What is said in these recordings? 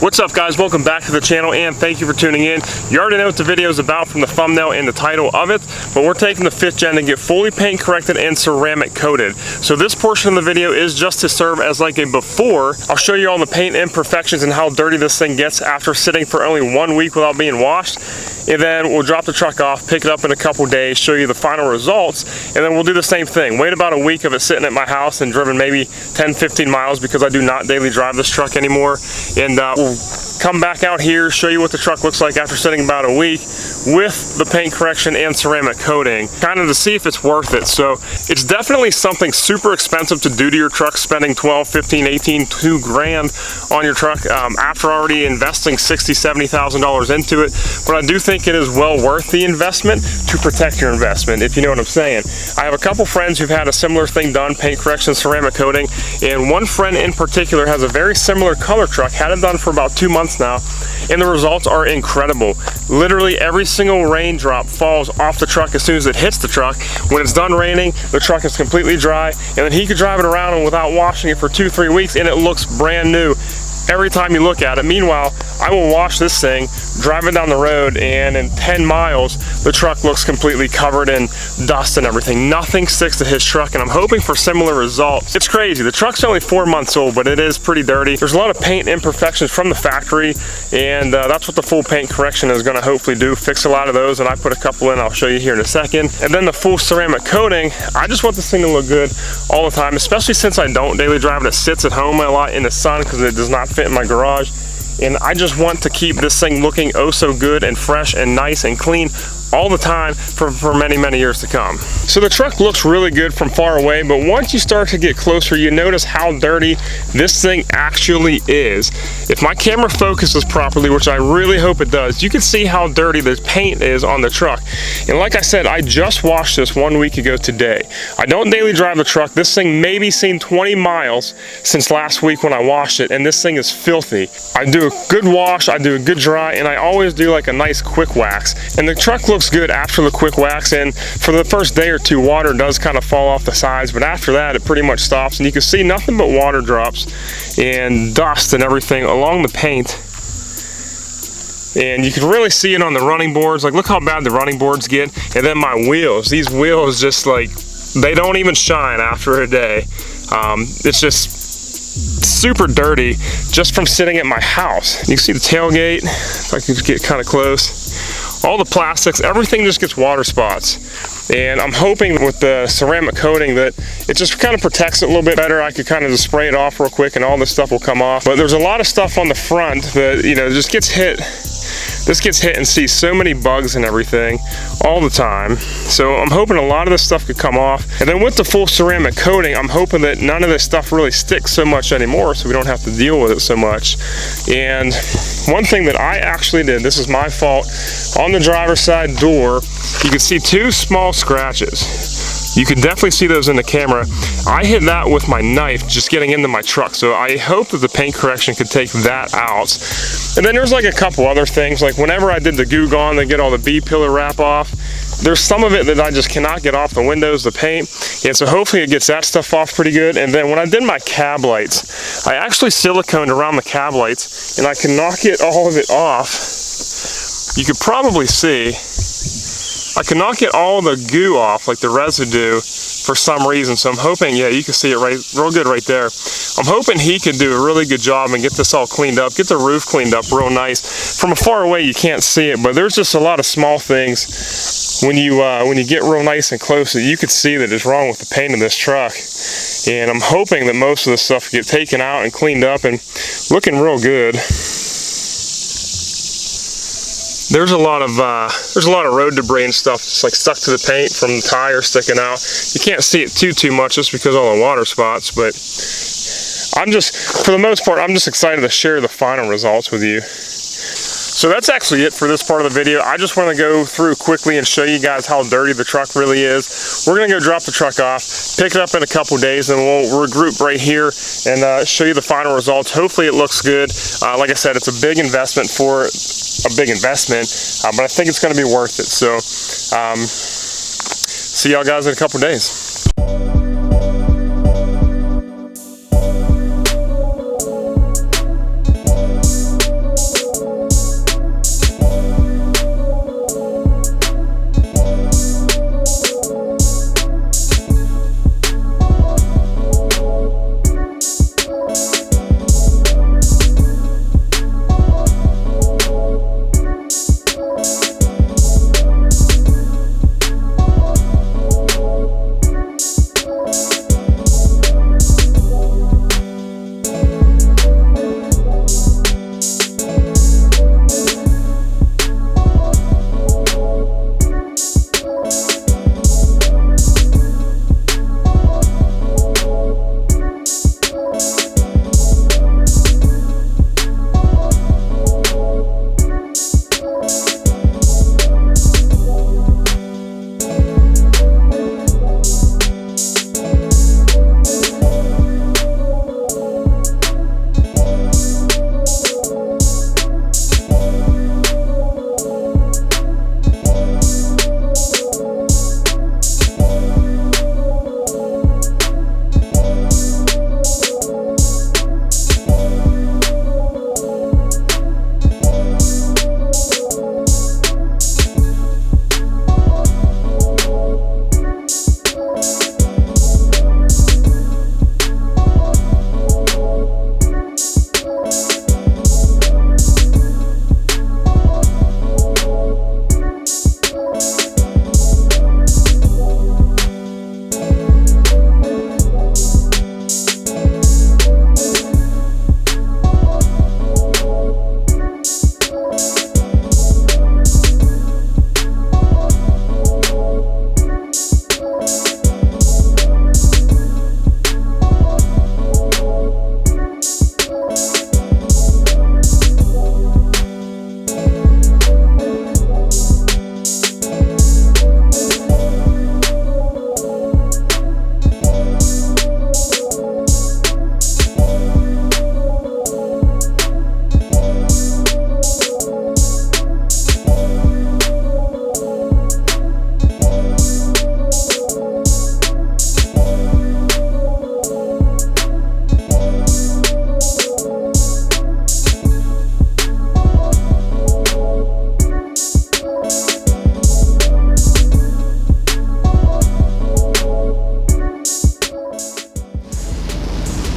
What's up, guys? Welcome back to the channel and thank you for tuning in. You already know what the video is about from the thumbnail and the title of it, but we're taking the 5th gen to get fully paint corrected and ceramic coated. So this portion of the video is just to serve as like a before. I'll show you all the paint imperfections and how dirty this thing gets after sitting for only 1 week without being washed. And then we'll drop the truck off, pick it up in a couple days, show you the final results, and then we'll do the same thing. Wait about a week of it sitting at my house and driven maybe 10-15 miles because I do not daily drive this truck anymore. And we'll come back out here, show you what the truck looks like after sitting about a week with the paint correction and ceramic coating, kind of to see if it's worth it. So it's definitely something super expensive to do to your truck, spending 12, 15, 18, 2 grand on your truck after already investing $60,000, $70,000 into it. But I do think it is well worth the investment to protect your investment, if you know what I'm saying. I have a couple friends who've had a similar thing done, paint correction, ceramic coating, and one friend in particular has a very similar color truck, had it done for about 2 months now, and the results are incredible. Literally every single raindrop falls off the truck as soon as it hits the truck. When it's done raining, the truck is completely dry, and then he could drive it around without washing it for 2-3 weeks and it looks brand new every time you look at it. Meanwhile, I will wash this thing, drive it down the road, and in 10 miles, the truck looks completely covered in dust and everything. Nothing sticks to his truck, and I'm hoping for similar results. It's crazy. The truck's only 4 months old, but it is pretty dirty. There's a lot of paint imperfections from the factory, and that's what the full paint correction is gonna hopefully do, fix a lot of those, and I put a couple in, I'll show you here in a second. And then the full ceramic coating, I just want this thing to look good all the time, especially since I don't daily drive it. It sits at home a lot in the sun because it does not fit in my garage. And I just want to keep this thing looking oh so good and fresh and nice and clean all the time for many, many years to come. So the truck looks really good from far away, but once you start to get closer, you notice how dirty this thing actually is. If my camera focuses properly, which I really hope it does, you can see how dirty the paint is on the truck. And like I said, I just washed this 1 week ago today. I don't daily drive the truck. This thing maybe seen 20 miles since last week when I washed it, and this thing is filthy. I do a good wash, I do a good dry, and I always do like a nice quick wax. And the truck looks good after the quick wax, and for the first day or two, water does kind of fall off the sides, but after that, it pretty much stops, and you can see nothing but water drops and dust and everything along the paint. And you can really see it on the running boards. Like, look how bad the running boards get. And then my wheels, these wheels just like, they don't even shine after a day. It's just super dirty just from sitting at my house. You can see the tailgate, if I could get kind of close. All the plastics, everything just gets water spots. And I'm hoping with the ceramic coating that it just kind of protects it a little bit better. I could kind of just spray it off real quick and all this stuff will come off. But there's a lot of stuff on the front that, you know, just gets hit. This gets hit and sees so many bugs and everything all the time. So I'm hoping a lot of this stuff could come off. And then with the full ceramic coating, I'm hoping that none of this stuff really sticks so much anymore, so we don't have to deal with it so much. And one thing that I actually did, this is my fault, on the driver's side door, you can see 2 small scratches. You can definitely see those in the camera. I hit that with my knife just getting into my truck, so I hope that the paint correction could take that out. And then there's like a couple other things, like whenever I did the Goo Gone to get all the B-pillar wrap off, there's some of it that I just cannot get off the windows, the paint, and so hopefully it gets that stuff off pretty good. And then when I did my cab lights, I actually siliconed around the cab lights, and I can knock it all of it off. You could probably see, I can knock it all the goo off, like the residue, for some reason. So I'm hoping, yeah, you can see it right, real good right there. I'm hoping he could do a really good job and get this all cleaned up, get the roof cleaned up real nice. From afar away, you can't see it, but there's just a lot of small things when you get real nice and close that you could see that is wrong with the paint of this truck. And I'm hoping that most of this stuff get taken out and cleaned up and looking real good. There's a lot of road debris and stuff just like stuck to the paint from the tire sticking out. You can't see it too much just because of all the water spots, but I'm just, for the most part, I'm just excited to share the final results with you. So that's actually it for this part of the video. I just want to go through quickly and show you guys how dirty the truck really is. We're going to go drop the truck off, pick it up in a couple days, and we'll regroup right here and show you the final results. Hopefully it looks good. Like I said, it's a big investment but I think it's going to be worth it. So see y'all guys in a couple days.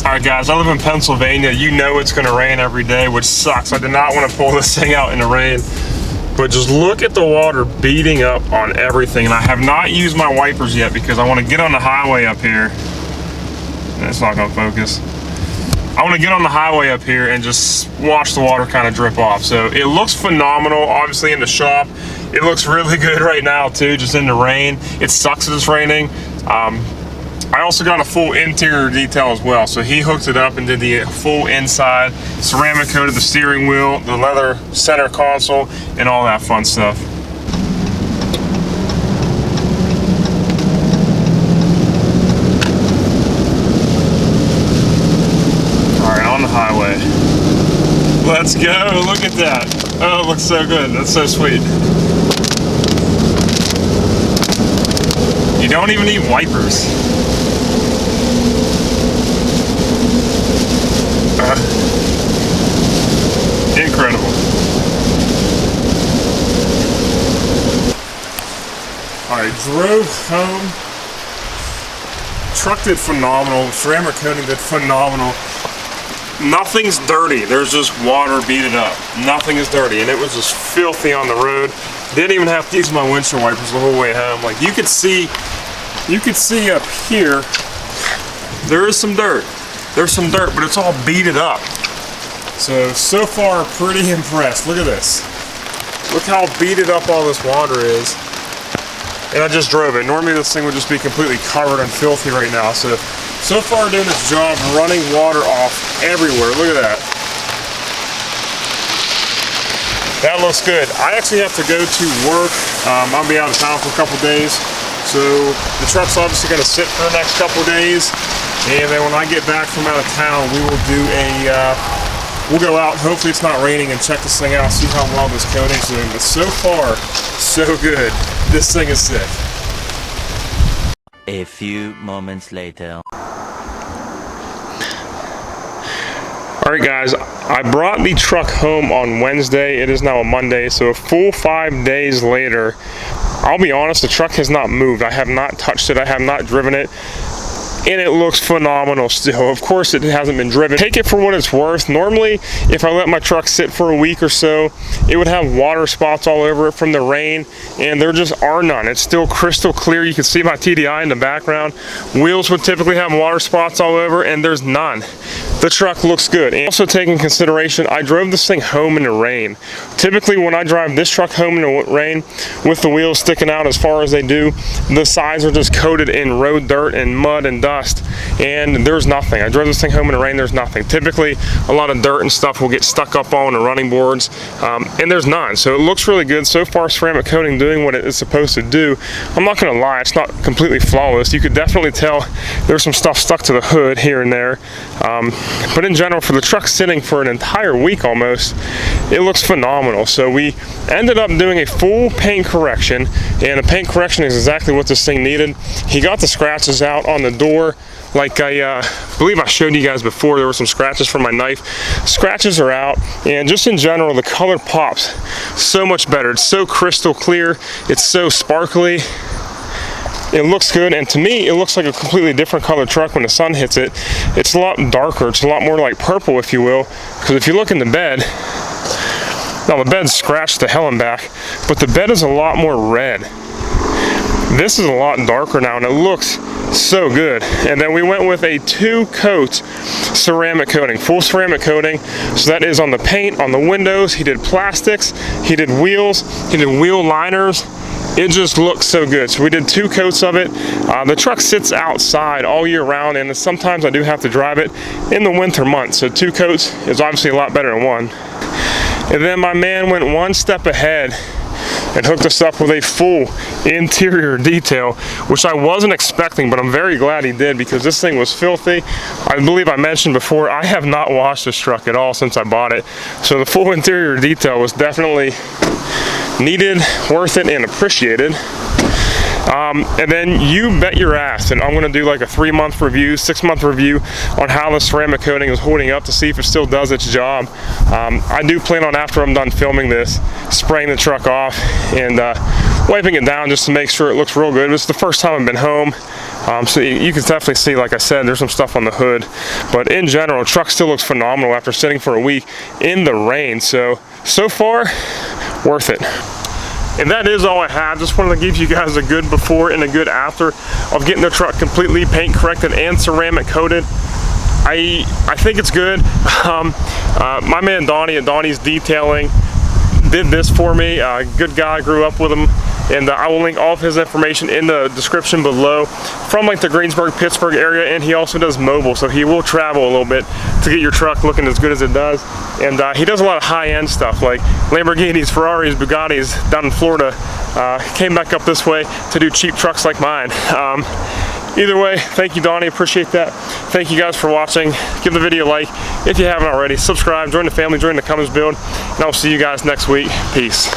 Alright guys, I live in Pennsylvania. You know it's gonna rain every day, which sucks. I did not want to pull this thing out in the rain. But just look at the water beating up on everything. And I have not used my wipers yet because I want to get on the highway up here. And it's not gonna focus. I want to get on the highway up here and just watch the water kind of drip off. So it looks phenomenal, obviously in the shop. It looks really good right now too, just in the rain. It sucks that it's raining. I also got a full interior detail as well. So he hooked it up and did the full inside, ceramic coated the steering wheel, the leather center console, and all that fun stuff. All right, on the highway. Let's go, look at that. Oh, it looks so good, that's so sweet. You don't even need wipers. Incredible. Alright, drove home. Truck did phenomenal. Ceramic coating did phenomenal. Nothing's dirty. There's just water beaten up. Nothing is dirty. And it was just filthy on the road. Didn't even have to use my windshield wipers the whole way home. Like you could see up here, there is some dirt. There's some dirt, but it's all beaten up. So far, pretty impressed. Look at this. Look how beaten up all this water is. And I just drove it. Normally this thing would just be completely covered and filthy right now. So far doing this job, running water off everywhere. Look at that. That looks good. I actually have to go to work. I'll be out of town for a couple days. So the truck's obviously gonna sit for the next couple days. And then when I get back from out of town, we will do we'll go out, hopefully it's not raining, and check this thing out, see how well this coating's doing. But so far, so good. This thing is sick. A few moments later. Alright guys, I brought the truck home on Wednesday. It is now a Monday, so a full 5 days later. I'll be honest, the truck has not moved. I have not touched it, I have not driven it. And it looks phenomenal still. Of course it hasn't been driven. Take it for what it's worth. Normally, if I let my truck sit for a week or so, it would have water spots all over it from the rain, and there just are none. It's still crystal clear. You can see my TDI in the background. Wheels would typically have water spots all over, and there's none. The truck looks good. And also take in consideration, I drove this thing home in the rain. Typically when I drive this truck home in the rain with the wheels sticking out as far as they do, the sides are just coated in road dirt and mud and dust, and there's nothing. I drove this thing home in the rain, there's nothing. Typically a lot of dirt and stuff will get stuck up on the running boards, and there's none. So it looks really good. So far ceramic coating doing what it is supposed to do. I'm not gonna lie, it's not completely flawless. You could definitely tell there's some stuff stuck to the hood here and there. But in general, for the truck sitting for an entire week almost, it looks phenomenal. So we ended up doing a full paint correction, and a paint correction is exactly what this thing needed. He got the scratches out on the door. Like I believe I showed you guys before, there were some scratches from my knife. Scratches are out, and just in general, the color pops so much better. It's so crystal clear, it's so sparkly. It looks good, and to me, it looks like a completely different color truck when the sun hits it. It's a lot darker. It's a lot more like purple, if you will, because if you look in the bed, now the bed's scratched to hell and back, but the bed is a lot more red. This is a lot darker now, and it looks so good. And then we went with a 2-coat ceramic coating, full ceramic coating. So that is on the paint, on the windows. He did plastics, he did wheels, he did wheel liners. It just looks so good. So we did 2 coats of it. The truck sits outside all year round, and sometimes I do have to drive it in the winter months. So 2 coats is obviously a lot better than 1. And then my man went one step ahead and hooked us up with a full interior detail, which I wasn't expecting, but I'm very glad he did, because this thing was filthy. I believe I mentioned before, I have not washed this truck at all since I bought it. So the full interior detail was definitely needed, worth it, and appreciated. And then you bet your ass, and I'm going to do like a 3-month review, 6-month review on how the ceramic coating is holding up to see if it still does its job. I do plan on, after I'm done filming this, spraying the truck off and wiping it down just to make sure it looks real good. It's the first time I've been home. So you can definitely see, like I said, there's some stuff on the hood. But in general, the truck still looks phenomenal after sitting for a week in the rain. So far, worth it. And that is all I have. Just wanted to give you guys a good before and a good after of getting the truck completely paint corrected and ceramic coated. I think it's good. My man Donnie at Donnie's Detailing did this for me. Good guy, grew up with him. And I will link all of his information in the description below from like the Greensburg, Pittsburgh area. And he also does mobile, so he will travel a little bit to get your truck looking as good as it does. And he does a lot of high-end stuff like Lamborghinis, Ferraris, Bugattis down in Florida. Came back up this way to do cheap trucks like mine. Either way, thank you, Donnie, appreciate that. Thank you guys for watching. Give the video a like if you haven't already. Subscribe, join the family, join the Cummins build, and I'll see you guys next week. Peace.